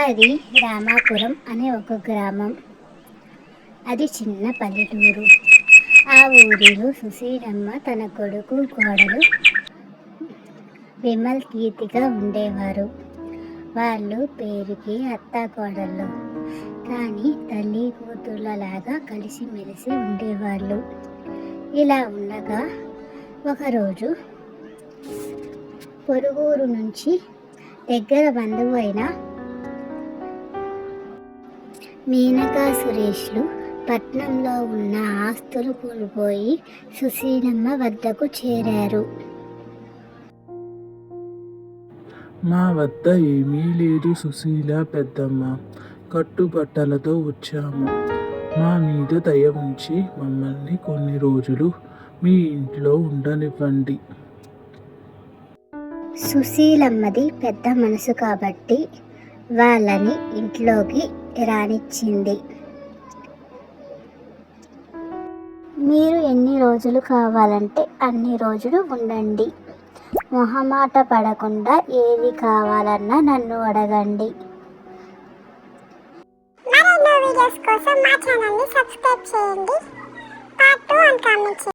అది రామాపురం అనే ఒక గ్రామం. అది చిన్న పల్లెటూరు. ఆ ఊరిలో సుశీలమ్మ, తన కొడుకు, కోడలు విమల్, కీర్తిగా ఉండేవారు. వాళ్ళు పేరుకి అత్తాకోడళ్ళు, కానీ తల్లి కూతుళ్ళలాగా కలిసిమెలిసి ఉండేవాళ్ళు. ఇలా ఉండగా ఒకరోజు పొరుగురు నుంచి దగ్గర బంధువు అయిన మీనకా సురేష్లు పట్నంలో ఉన్న ఆస్తులు కోల్పోయి సుశీలమ్మ వద్దకు చేరారు. మా వద్ద ఏమీ లేదు సుశీల పెద్దమ్మ, కట్టుబట్టలతో వచ్చాము. మా మీద దయ ఉంచి మమ్మల్ని కొన్ని రోజులు మీ ఇంట్లో ఉండనివ్వండి. సుశీలమ్మది పెద్ద మనసు కాబట్టి వాళ్ళని ఇంట్లోకి రానిచ్చింది. మీరు ఎన్ని రోజులు కావాలంటే అన్ని రోజులు ఉండండి. మొహమాట పడకుండా ఏది కావాలన్నా నన్ను అడగండి. మరెన్నో వీడియోస్ కోసం మా ఛానల్ని సబ్స్క్రైబ్ చేయండి. పార్ట్ 2 అని కామెంట్ చేయండి.